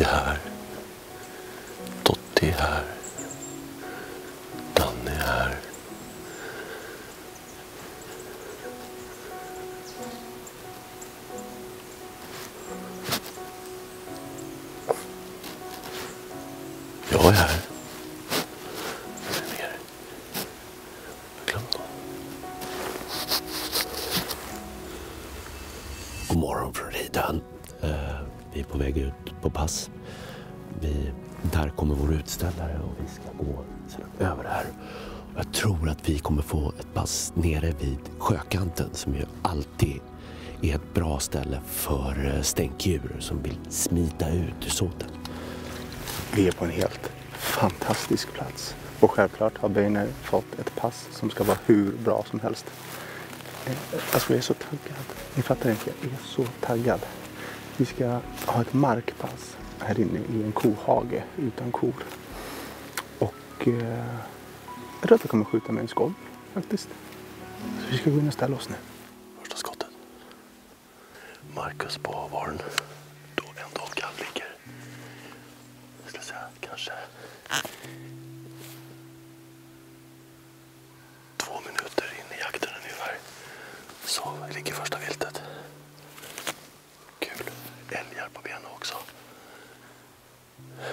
Louise är här. Totti är här. Danne är här. Jag är här. God morgon från Ridön. Vi är på väg ut på pass. Där kommer vår utställare och vi ska gå över här. Jag tror att vi kommer få ett pass nere vid sjökanten som ju alltid är ett bra ställe för stänkdjur som vill smita ut ur såten. Vi är på en helt fantastisk plats. Och självklart har Beiner fått ett pass som ska vara hur bra som helst. Alltså jag är så taggad. Ni fattar inte, jag är så taggad. Vi ska ha ett markpass här inne i en kohage utan kor. Och jag tror att jag kommer skjuta med en skål faktiskt. Så vi ska gå in och ställa oss nu. Första skottet. Marcus på varen. Då en dovkalv ligger. Jag ska säga kanske 2 minuter in i jakten ungefär. Så ligger första viltet. Kul. Älgar på benen också.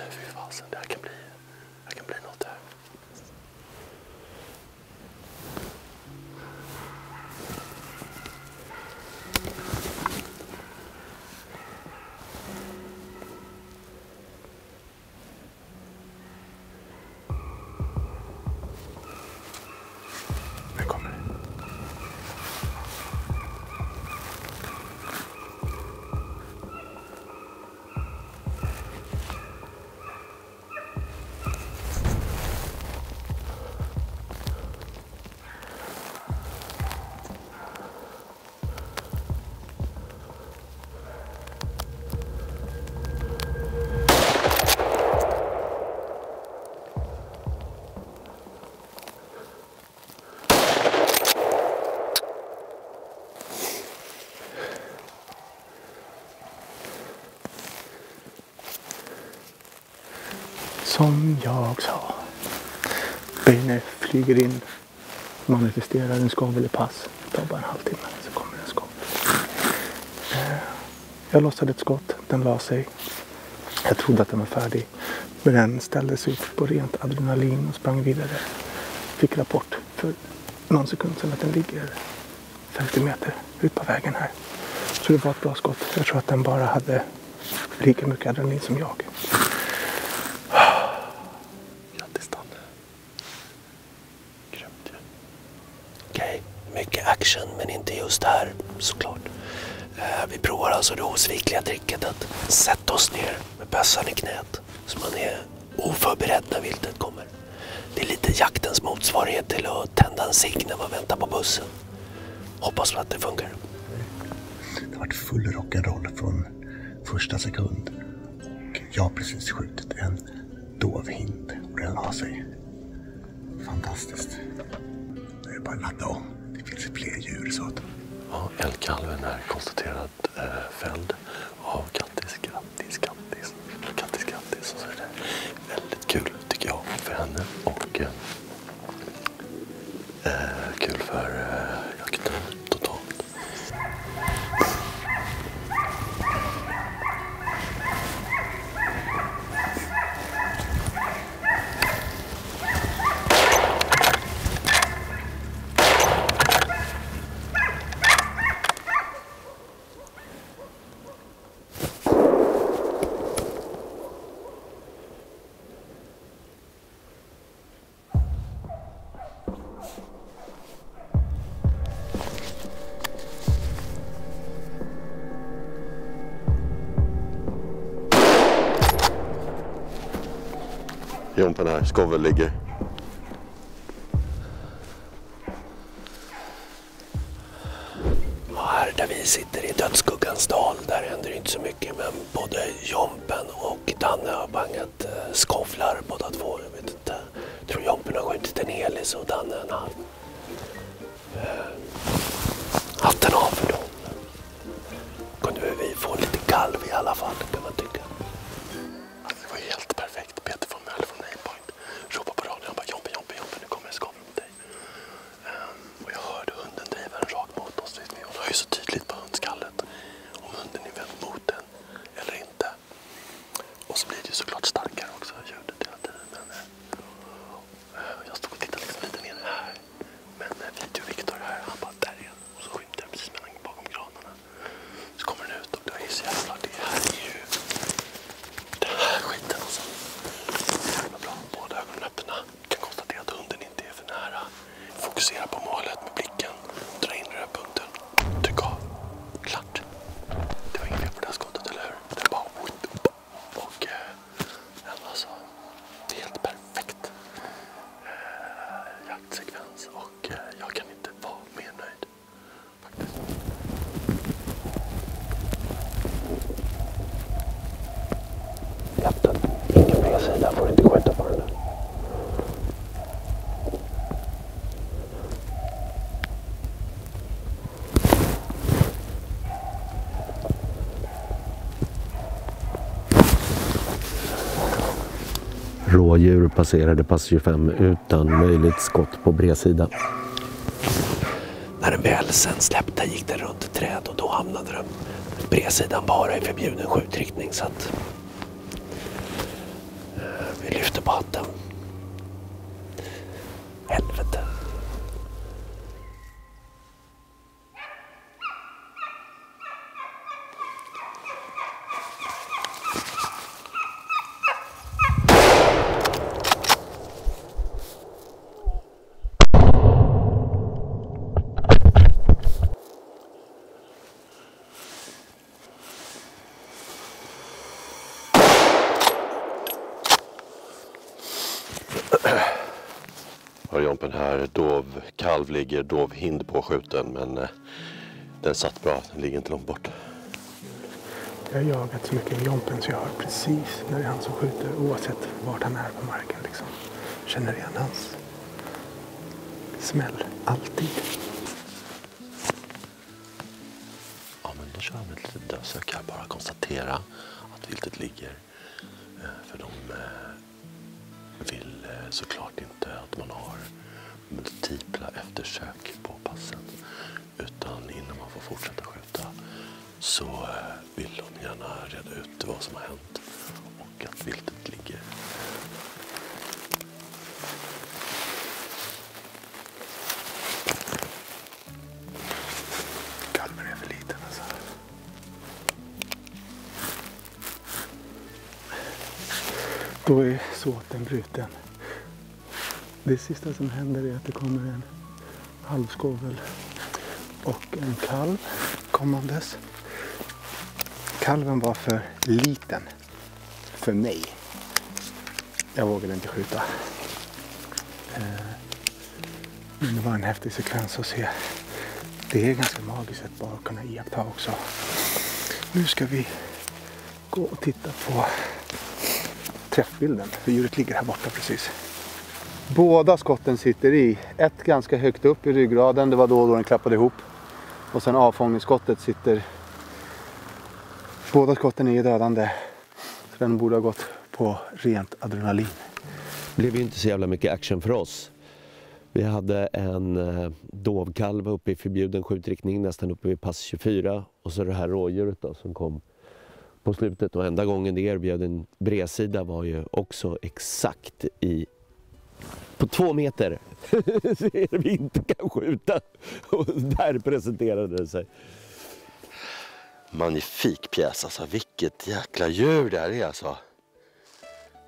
Fy fasen, det här kan bli något där. Nu kommer det. Som jag sa. Beiner flyger in, manifesterar en skavel i pass. Det tar bara en halvtimme så kommer en skavel. Jag lossade ett skott, den la sig. Jag trodde att den var färdig. Men den ställdes ut på rent adrenalin och sprang vidare. Fick rapport för någon sekund sedan att den ligger 50 meter ut på vägen här. Så det var ett bra skott. Jag tror att den bara hade lika mycket adrenalin som jag. Okej, mycket action men inte just här såklart. Vi provar alltså det osvikliga tricket att sätta oss ner med bössan i knät så man är oförberedd när viltet kommer. Det är lite jaktens motsvarighet till att tända en cigg när man väntar på bussen. Hoppas att det funkar. Det har varit full rock'n'roll från första sekund. Och jag har precis skjutit en dovhind och den har sig. Fantastiskt. Det är bara att ladda om. Det finns fler djur så att... Ja, älgkalven är konstaterad fälld av Kattis. Och så är det väldigt kul tycker jag för henne och kul för jakten totalt. Jompen här, skovel ligger. Här där vi sitter i dödsskuggans dal, där händer inte så mycket. Men både Jompen och Danne har bangat skovlar båda två. Jag vet inte. Jag tror Jompen har skjutit en helis och Danne en halv. Hatten av för dem. Kunde vi få lite kalv i alla fall, kan man tycka. fokusera på målet med blicken. Dra in rödpunkten. Tryck av. Klart. Det var inget fel på det här skottet, eller hur? Det är bara... Och... alltså... Helt perfekt. Jaktsekvens. Och jag kan inte vara mer nöjd. Faktiskt. Kapten. Ingen B-sida. Får inte skjuta på den där. Rådjur passerade pass 25 utan möjligt skott på bredsida. När den väl sen släppte gick den runt ett träd och då hamnade den bredsidan bara i förbjuden skjutriktning, så att vi lyfter på hatten. Helvete. Jompen här, dovkalv ligger, dovhind påskjuten, men den satt bra, den ligger inte långt bort. Jag har jagat så mycket med Jompen så jag hör precis när det är han som skjuter, oavsett vart han är på marken liksom. Känner igen hans smäll, alltid. Ja, men då kör vi ett litet dödsök här, bara konstatera att viltet ligger, för de vill såklart inte att man har multipla eftersök på passen, utan innan man får fortsätta skjuta så vill de gärna reda ut vad som har hänt och att viltet ligger. Kalven är för liten alltså. Då är såten bruten. Det sista som händer är att det kommer en halvskovel och en kalv kommandes. Kalven var för liten för mig. Jag vågade inte skjuta. Men det var en häftig sekvens att se. Det är ganska magiskt att bara kunna iaktta också. Nu ska vi gå och titta på träffbilden. För djuret ligger här borta precis. Båda skotten sitter i. Ett ganska högt upp i ryggraden. Det var då den klappade ihop. Och sen avfångningsskottet sitter. Båda skotten är dödande. Så den borde ha gått på rent adrenalin. Det blev ju inte så jävla mycket action för oss. Vi hade en dovkalv uppe i förbjuden skjutriktning, nästan uppe vid pass 24. Och så det här rådjuret då, som kom på slutet. Och enda gången det erbjöd en bredsida var ju också exakt på 2 meter. Ser vi inte kan skjuta. Och där presenterade det sig. Magnifik pjäs alltså. Vilket jäkla djur det här är alltså.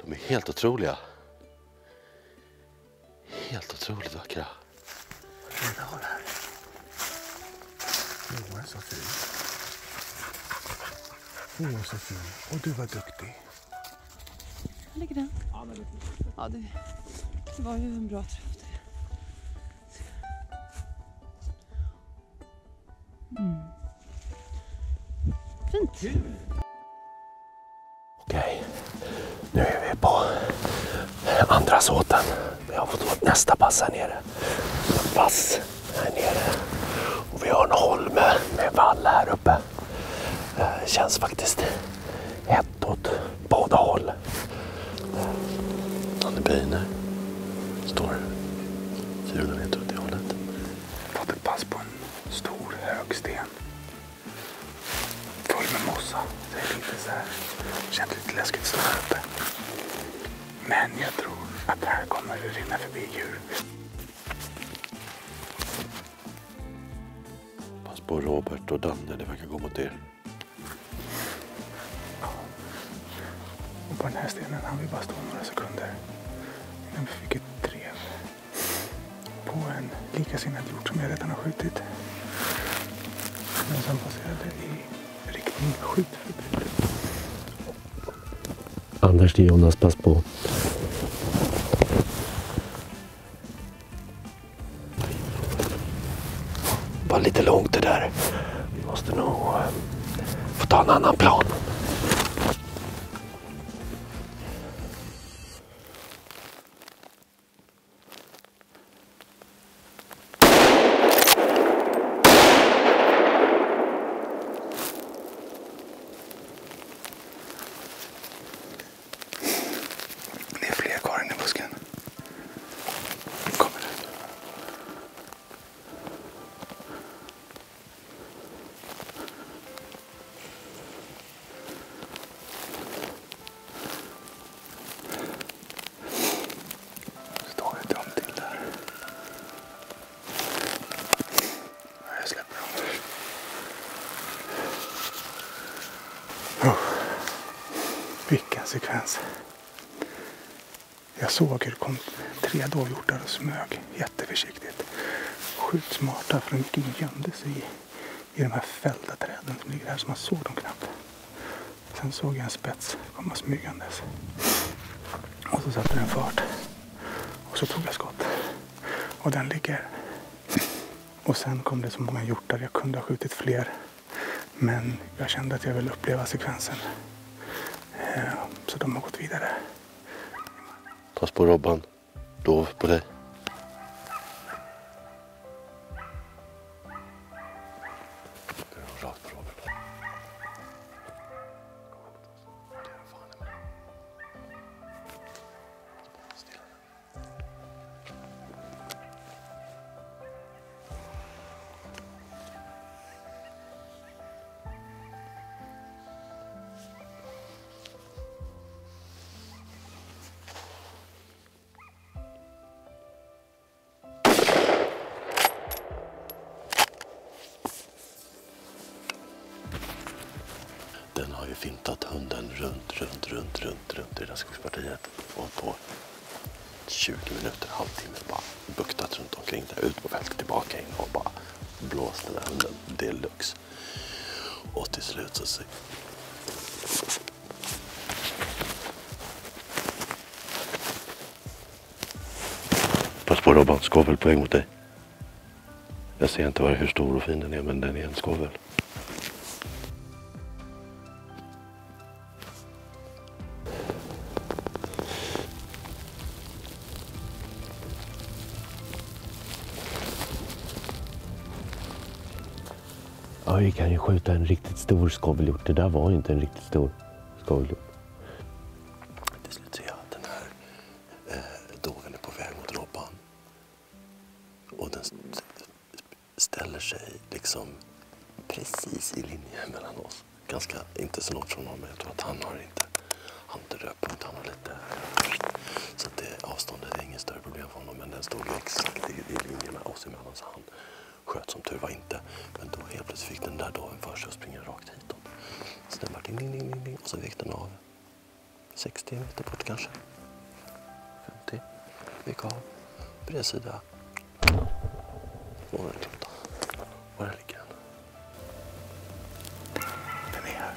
De är helt otroliga. Helt otroligt vackra. Vad har det här? Åh, så fin. Åh, så fin. Och du var duktig. Här ligger den. Ja, det var ju en bra träff. Fint. Okej, nu är vi på andra såten. Vi har fått nästa pass här nere. Pass här nere. Och vi har en holme med vall här uppe. Det känns faktiskt hett åt båda håll. Anne Beiner står 400 meter åt det hållet. Fått ett pass på en stor hög sten. Full med mossa. Det är lite så här. Känns lite läskigt att stå här uppe. Men jag tror att här kommer det rinna förbi djur. Pass på Robert och Danne, det verkar gå mot er. Och på den här stenen hann vi bara stå några sekunder innan vi fick ett drev på en likasinnad hjort som jag redan har skjutit. Men sen passerade i riktning skjutförbud. Anders till Jonas, pass på. Var lite långt det där. Vi måste nog få ta en annan plan. Det är fler kvar inne i busken. Kommer det. Står det dumt till där. Jag släpper dem. Vilken sekvens. Jag såg hur det kom 3 dovhjortar och smög jätteförsiktigt. Sjukt smarta, för de gick in och gömde sig i de här fällda träden som ligger här, så man såg dem knappt. Sen såg jag en spets komma smygandes. Och så satte den fart. Och så tog jag skott. Och den ligger. Och sen kom det så många hjortar, jag kunde ha skjutit fler. Men jag kände att jag ville uppleva sekvensen. Så de har gått vidare. Pass på Robban. Dov på dig. Rakt på Robban. Den har ju fintat hunden runt i det där skogspartiet. Och på 20 minuter, halvtimme bara buktat runt omkring där, ut på fältet, tillbaka in och bara blåst den där hunden deluxe. Och till slut så ser pass på Robban, skovel på väg mot dig. Jag ser inte hur stor och fin den är, men den är en skovel. Ja, vi kan ju skjuta en riktigt stor skovelhjort. Det där var ju inte en riktigt stor skovelhjort. Till slut ser jag att den här doven är på väg mot Robban. Och den ställer sig liksom precis i linje mellan oss. Ganska, inte så långt från honom, men jag tror att han har inte rödpunkt, han har lite. Så att det avståndet är inget större problem för honom, men den stod ju exakt i linje med oss emellan, så han sköt som tur var inte. Men då helt plötsligt fick den där doven för sig och springer rakt hitåt. Så den var ding och så vek den av 60 meter bort kanske. 50. Vek av. Bred sida. Och den klippta. Och där ligger den. Den är här.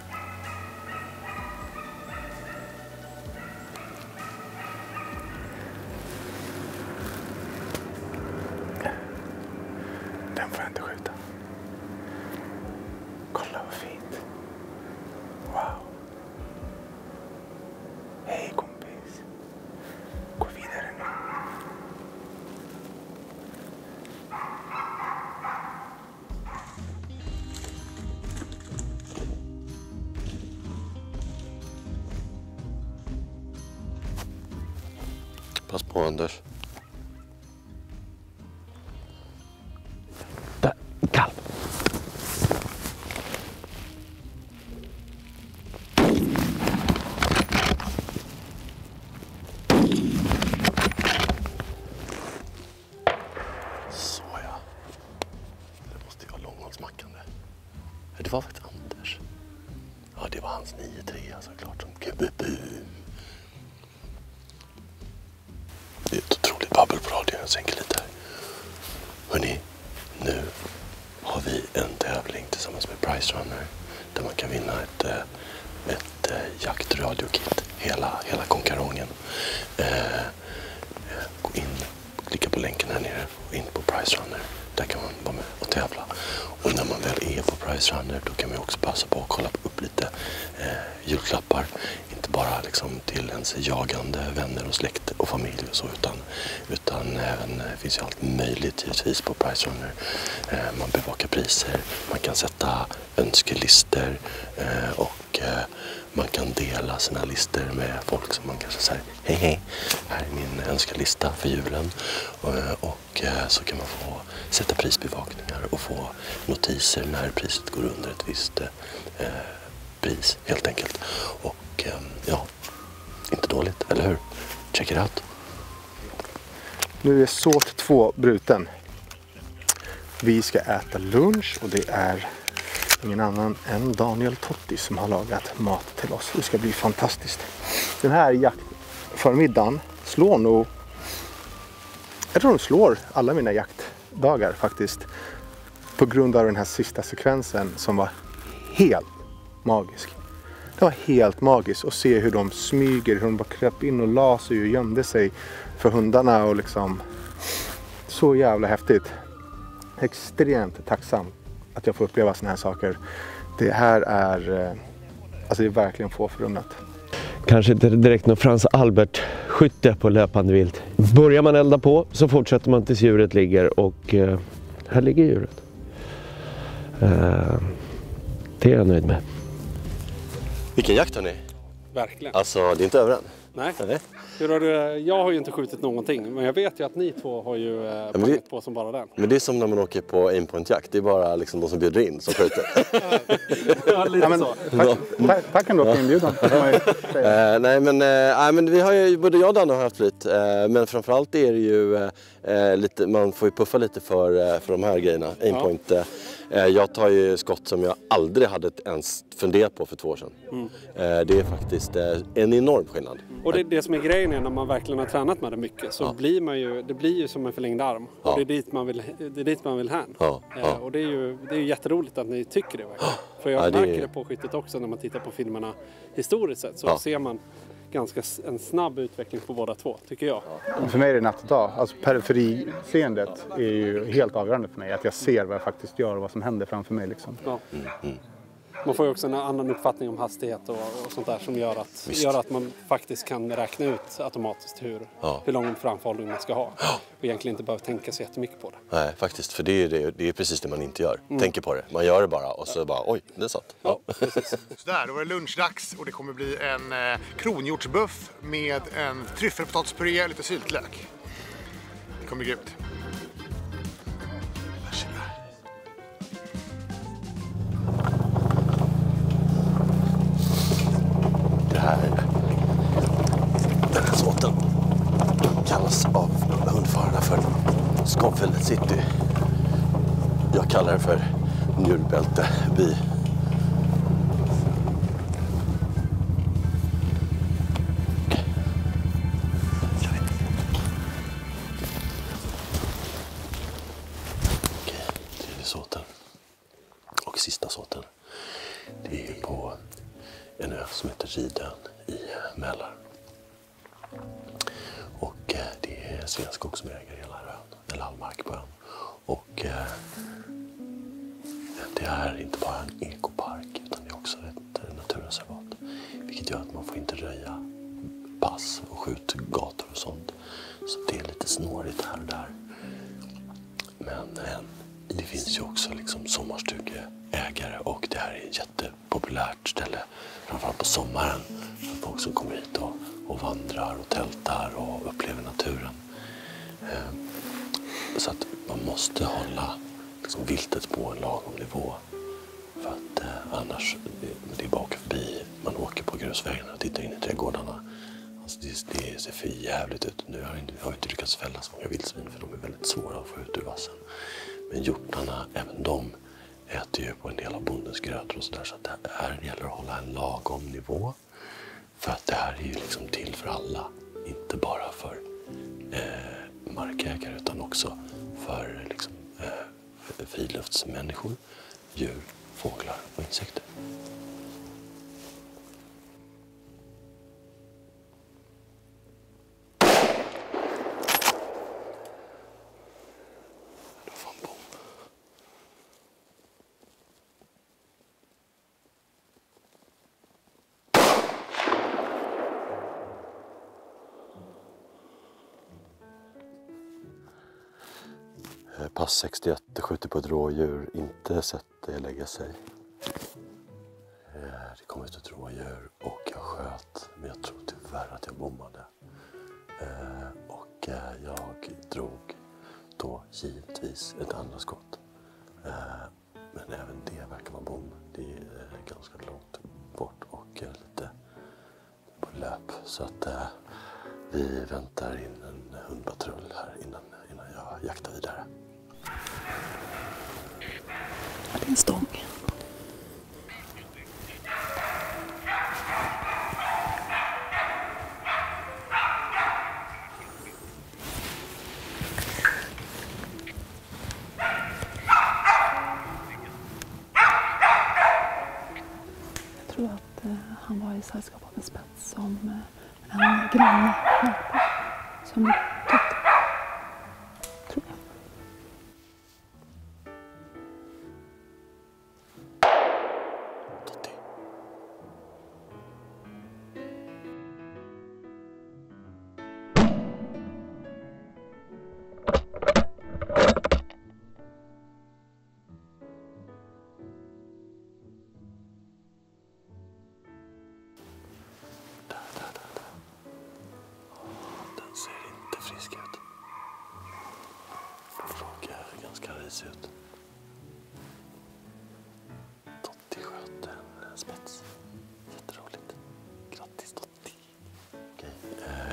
Den får jag inte skjuta. Kolla vad fint. Wow. Hej kompis. Gå vidare nu. Pass på Anders. Där, kalv. Så ja. Det måste ju vara långhållsmackande. Det var faktiskt Anders. Ja, det var hans 9-3 såklart som kububu. Det är ett otroligt babbel på radion. Jag sänker lite här. Hörrni, nu har vi en tävling tillsammans med Price Runner där man kan vinna ett jaktradiokit, hela konkarongen. Gå in, klicka på länken här nere och in på Price Runner. Där kan man vara med och tävla. Och när man väl är på Price Runner då kan man också passa på att kolla upp lite julklappar. Inte bara liksom till ens jagande vänner och släkt och familj och så, utan även finns ju allt möjligt givetvis på Price Runner. Man bevakar priser, man kan sätta önskelistor och man kan dela sina listor med folk som man kanske säger hej, här är min önskelista för julen. Och så kan man få sätta prisbevakningar och få notiser när priset går under ett visst pris helt enkelt. Och ja, inte dåligt, eller hur? Check it out. Nu är såt 2 bruten. Vi ska äta lunch och det är ingen annan än Daniel Totti som har lagat mat till oss. Det ska bli fantastiskt. Den här jaktförmiddagen slår nog... Jag tror de slår alla mina jaktdagar faktiskt. På grund av den här sista sekvensen som var helt magisk. Det var helt magiskt att se hur de smyger, hur de bara kröp in och la sig och gömde sig för hundarna och liksom... Så jävla häftigt. Extremt tacksam att jag får uppleva såna här saker. Det här är... Alltså det är verkligen få förunnat. Kanske inte direkt någon Frans Albert-skytte på löpande vilt. Börjar man elda på så fortsätter man tills djuret ligger och här ligger djuret. Det är jag nöjd med. Vilken jakt har ni? Verkligen. Alltså det är inte över än. Nej. Hur har du, jag har ju inte skjutit någonting, men jag vet ju att ni två har ju pangat på som bara den. Men det är som när man åker på aimpoint-jakt. Det är bara liksom de som bjuder in som skjuter. Ja, lite men, så. Tack ändå för inbjudan. Nej men vi har ju, både jag och Danne har haft flyt. Men framförallt är det ju lite, man får ju puffa lite för de här grejerna. Aimpoint. Jag tar ju skott som jag aldrig hade ens funderat på för 2 år sedan. Det är faktiskt en enorm skillnad. Och det som är grejen är när man verkligen har tränat med det mycket så blir man ju, det blir ju som en förlängd arm. Och det är dit man vill hän. Och det är ju jätteroligt att ni tycker det verkligen. För jag märker det på skyttet också när man tittar på filmerna historiskt sett så ser man ganska en snabb utveckling på båda två, tycker jag. För mig är det natt och dag. Alltså periferiseendet är ju helt avgörande för mig. Att jag ser vad jag faktiskt gör och vad som händer framför mig. Liksom. Ja. Man får ju också en annan uppfattning om hastighet och sånt där som gör att man faktiskt kan räkna ut automatiskt hur lång framförhållning man ska ha. Och egentligen inte behöver tänka så jättemycket på det. Nej, faktiskt. För det är precis det man inte gör. Tänker på det. Man gör det bara och så bara, oj, det satt. Ja, precis. Så där, då är det lunchdags och det kommer bli en kronhjortsbuff med en tryffelpotatispuré och lite syltlök. Det kommer bli grymt. Den här såten kallas av hundförarna för Scoville City. Jag kallar det för Njurbälteby. Okej, tredje såten. Och sista såten. Det är på en ö som heter Ridön i Mälaren. Och det är Sveaskog som äger hela ön, eller all mark på ön. Och det är inte bara en ekopark utan det är också ett naturreservat. Vilket gör att man får inte röja pass och skjutgator och sånt. Så det är lite snårigt här och där. Men det finns ju också liksom sommarstugeägare och det här är ett jättepopulärt ställe. Framförallt på sommaren för folk som kommer hit och vandrar och tältar och upplever naturen. Så att man måste hålla liksom viltet på en lagom nivå. För att annars, det är bara åka förbi, man åker på grusvägarna och tittar in i trädgårdarna. Alltså det ser för jävligt ut. Nu har jag inte lyckats fälla så många vildsvin för de är väldigt svåra att få ut ur vassen. Men hjortarna, även de äter ju på en del av bondens grötor och sådär. Så att det här gäller att hålla en lagom nivå. För att det här är ju liksom till för alla. Inte bara för markägare utan också för liksom friluftsmänniskor, djur, fåglar och insekter. Pass 61 skjuter på ett rådjur, inte sett det lägga sig. Det kom ut ett rådjur och jag sköt, men jag tror tyvärr att jag bommade. Och jag drog då givetvis ett andra skott. Men även det verkar vara bom. Det är ganska långt bort och lite på löp. Så att vi väntar in en hundpatrull här innan jag jaktar vidare. Det är en stång. Jag tror att han var i sällskap av en spets som en granne som vi tyckte. Tror jag. Den ser inte frisk ut. Den såg ganska risig ut. Totti sköt en spets. Jätteroligt. Grattis Totti. Okej.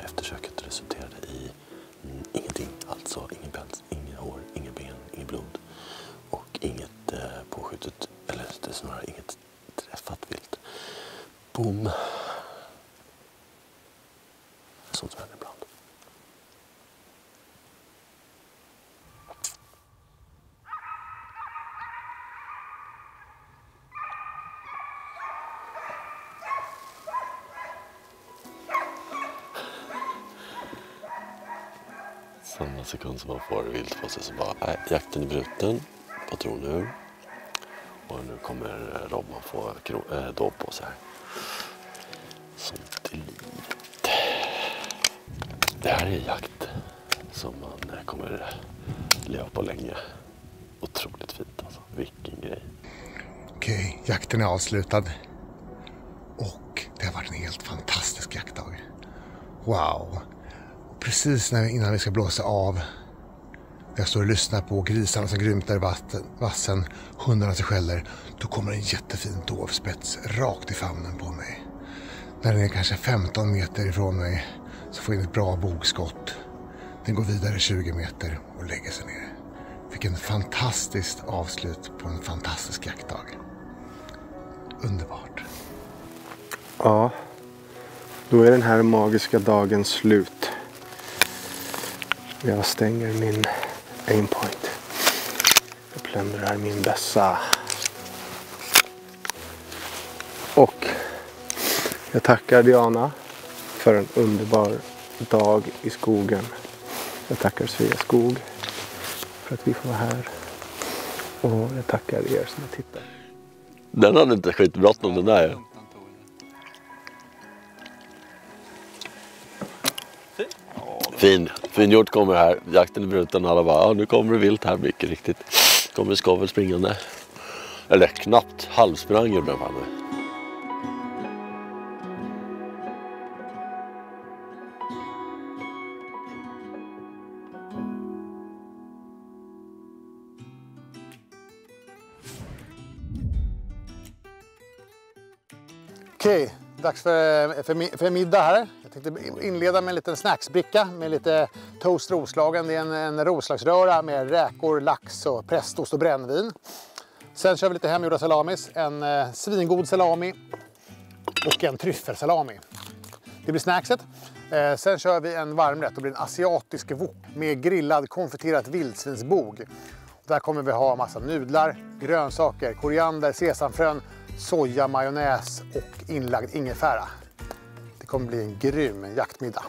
Eftersöket resulterade i ingenting. Alltså ingen päls, inga hår, inga ben, inget blod. Och inget påskjutet, eller det är snarare inget träffat vilt. Bom. Sånt som händer ibland. Samma sekund som man får vilt på sig så bara, nej, jakten är bruten, patron ur. Och nu kommer Robban få dåp på sig här. Sånt i livet. Det här är jakt som man kommer leva på länge. Otroligt fint alltså, vilken grej. Okej, jakten är avslutad. Och det har varit en helt fantastisk jaktdag. Wow. Och precis innan vi ska blåsa av, jag står och lyssnar på grisarna som grymtar i vassen, hundarna som skäller, då kommer en jättefin dovspets rakt i famnen på mig. När den är kanske 15 meter ifrån mig så får jag in ett bra bogskott. Den går vidare 20 meter och lägger sig ner. Fick en fantastiskt avslut på en fantastisk jaktdag. Underbart. Ja, då är den här magiska dagen slut. Jag stänger min aimpoint. Jag plundrar min bössa. Och jag tackar Diana för en underbar dag i skogen. Jag tackar Sveaskog för att vi får vara här. Och jag tackar er som har tittat. Den hade inte skitbråttom den där. Fin gjort kommer här. Jakten är bruten. Alla bara, ja, nu kommer det vilt här mycket riktigt. Kommer skavel springande. Eller knappt halvsprang gjorde den framme. Okej, dags för middag här. Jag tänkte inleda med en liten snacksbricka med lite toast Roslagen. Det är en Roslagsröra med räkor, lax och prästost och brännvin. Sen kör vi lite hemgjorda salamis, en svingod salami och en tryffelsalami. Det blir snackset. Sen kör vi en varmrätt, det blir en asiatisk wok med grillad konfiterat vildsvinsbog. Där kommer vi ha massa nudlar, grönsaker, koriander, sesamfrön, soja, majonnäs och inlagd ingefära. Det kommer bli en grym jaktmiddag.